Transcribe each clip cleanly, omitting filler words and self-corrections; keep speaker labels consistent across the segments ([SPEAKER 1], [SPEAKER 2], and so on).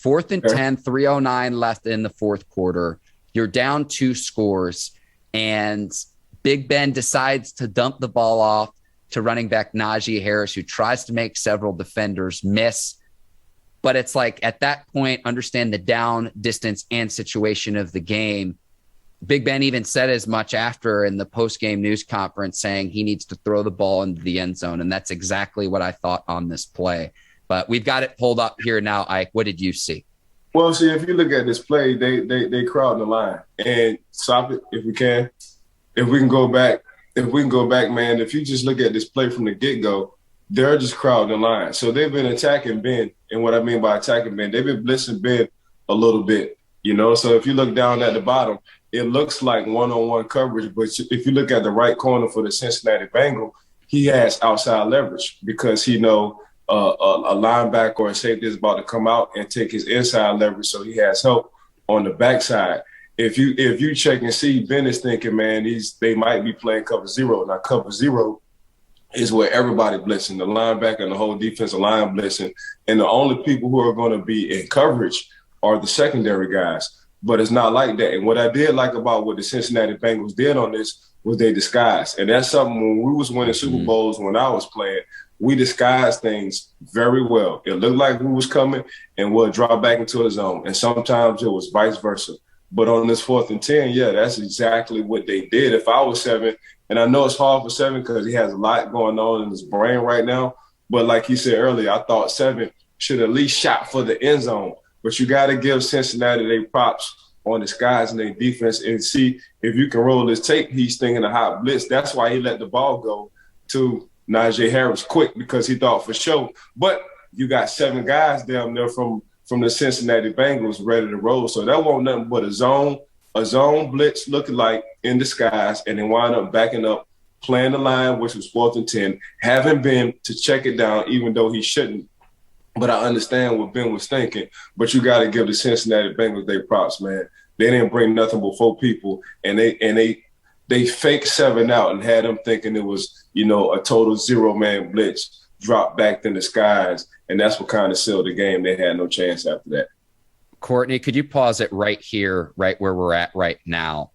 [SPEAKER 1] 4th and 10, 3:09 left in the fourth quarter. You're down 2 scores, and Big Ben decides to dump the ball off to running back Najee Harris, who tries to make several defenders miss. But it's like at that point, understand the down, distance, and situation of the game. Big Ben even said as much after in the post-game news conference, saying he needs to throw the ball into the end zone. And that's exactly what I thought on this play. But we've got it pulled up here now, Ike. What did you see?
[SPEAKER 2] Well, see, if you look at this play, they crowd the line. And stop it if we can. If we can go back, man, if you just look at this play from the get-go, they're just crowding the line. So they've been attacking Ben. And what I mean by attacking Ben, they've been blitzing Ben a little bit, So if you look down at the bottom, it looks like one-on-one coverage. But if you look at the right corner for the Cincinnati Bengals, he has outside leverage because he know a linebacker or a safety is about to come out and take his inside leverage, so he has help on the backside. If you check and see, Ben is thinking, man, they might be playing cover zero. Now, cover zero is where everybody blitzing, the linebacker and the whole defensive line blitzing, and the only people who are going to be in coverage are the secondary guys. But it's not like that. And what I did like about what the Cincinnati Bengals did on this was they disguised. And that's something when we was winning Super Bowls when I was playing, we disguised things very well. It looked like we was coming and we'll drop back into the zone. And sometimes it was vice versa. But on this 4th and 10, yeah, that's exactly what they did. If I was 7, and I know it's hard for 7 because he has a lot going on in his brain right now. But like he said earlier, I thought 7 should at least shot for the end zone. But you got to give Cincinnati their props on the skies and their defense and see if you can roll this tape. He's thinking a hot blitz. That's why he let the ball go to Najee Harris quick because he thought for sure. But you got 7 guys down there from the Cincinnati Bengals ready to roll. So that wasn't nothing but a zone blitz looking like in disguise, and then wind up backing up, playing the line, which was 4th and 10, having Ben to check it down, even though he shouldn't. But I understand what Ben was thinking. But you got to give the Cincinnati Bengals their props, man. They didn't bring nothing but 4 people, and they faked 7 out and had them thinking it was, a total 0-man blitz, dropped back in the skies, and that's what kind of sealed the game. They had no chance after that.
[SPEAKER 1] Courtney, could you pause it right here, right where we're at right now?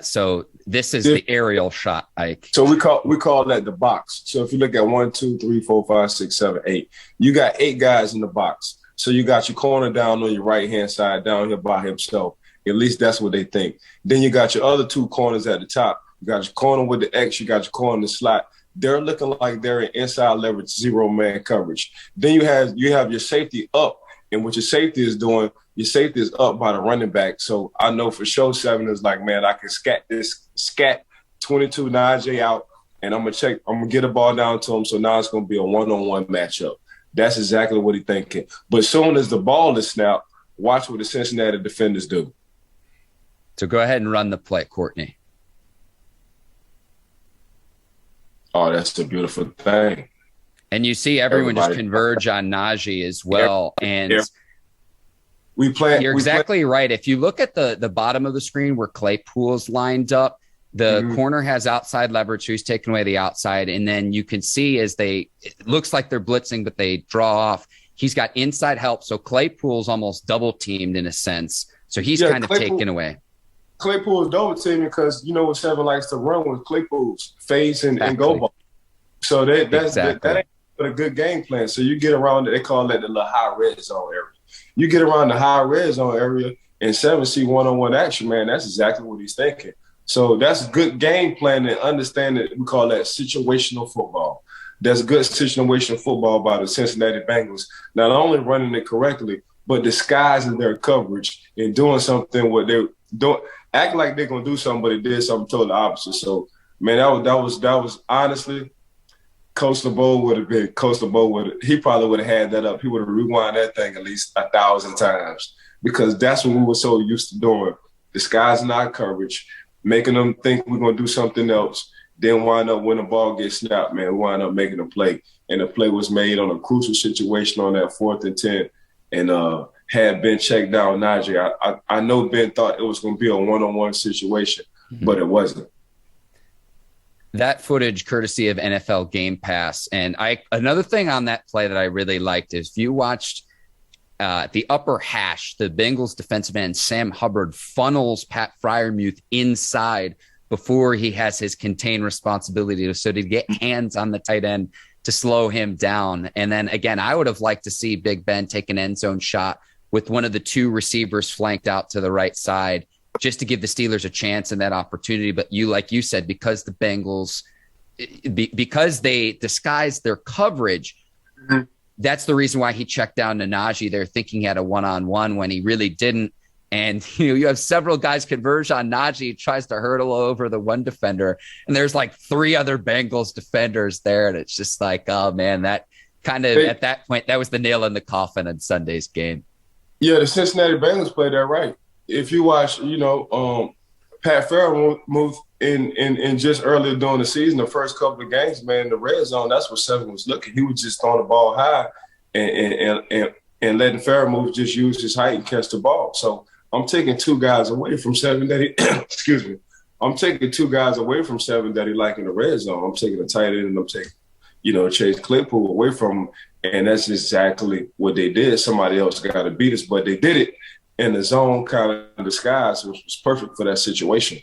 [SPEAKER 1] So this is the aerial shot, Ike.
[SPEAKER 2] So we call that the box. So if you look at 1, 2, 3, 4, 5, 6, 7, 8, you got 8 guys in the box. So you got your corner down on your right-hand side down here by himself. At least that's what they think. Then you got your other 2 corners at the top. You got your corner with the X. You got your corner in the slot. They're looking like they're in inside leverage 0-man coverage. Then you have your safety up. And what your safety is doing, your safety is up by the running back. So I know for sure 7 is like, man, I can scat 22 Najee out, and I'm gonna get a ball down to him. So now it's gonna be a one-on-one matchup. That's exactly what he's thinking. But as soon as the ball is snapped, watch what the Cincinnati defenders do.
[SPEAKER 1] So go ahead and run the play, Courtney.
[SPEAKER 2] Oh, that's the beautiful thing.
[SPEAKER 1] And you see everyone just converge on Najee as well. And you're exactly right. If you look at the bottom of the screen where Claypool's lined up, the corner has outside leverage, so he's taking away the outside. And then you can see it looks like they're blitzing, but they draw off. He's got inside help. So Claypool's almost double teamed in a sense. So he's kind of taken away.
[SPEAKER 2] Claypool's double teaming because, what 7 likes to run with Claypool's fades and go ball. So that ain't a good game plan. So you get around, they call that the little high red zone area. You get around the high red zone area and 7 see one-on-one action, man, that's exactly what he's thinking. So that's good game plan and understanding. We call that situational football. That's good situational football by the Cincinnati Bengals. Not only running it correctly, but disguising their coverage and doing something what they're doing, act like they're gonna do something, but they did something totally opposite. So, man, that was honestly, Coach LeBeau he probably would have had that up. He would have rewind that thing at least 1,000 times because that's what we were so used to doing, disguising our coverage, making them think we're going to do something else, then wind up when the ball gets snapped, man, wind up making a play. And the play was made on a crucial situation on that 4th and 10 and had Ben checked down Najee. I know Ben thought it was going to be a one-on-one situation, but it wasn't.
[SPEAKER 1] That footage courtesy of NFL Game Pass. And another thing on that play that I really liked is if you watched, the upper hash, the Bengals defensive end, Sam Hubbard, funnels Pat Freiermuth inside before he has his contain responsibility. So to get hands on the tight end to slow him down. And then again, I would have liked to see Big Ben take an end zone shot with one of the two receivers flanked out to the right side, just to give the Steelers a chance and that opportunity. But like you said, because the Bengals, because they disguised their coverage, that's the reason why he checked down to Najee. They're thinking he had a one-on-one when he really didn't. And you have several guys converge on Najee, tries to hurdle over the one defender, and there's like three other Bengals defenders there, and it's just like, oh man, that kind of at that point that was the nail in the coffin in Sunday's game.
[SPEAKER 2] Yeah, the Cincinnati Bengals played that right. If you watch, Pat Freiermuth in just earlier during the season, the first couple of games, man, the red zone, that's where Seven was looking. He was just throwing the ball high and letting Freiermuth just use his height and catch the ball. So I'm taking two guys away from Seven that he excuse me. I'm taking two guys away from Seven that he like in the red zone. I'm taking a tight end and I'm taking, Chase Claypool away from him. And that's exactly what they did. Somebody else got to beat us, but they did it in the zone kind of disguise, which was perfect for that situation.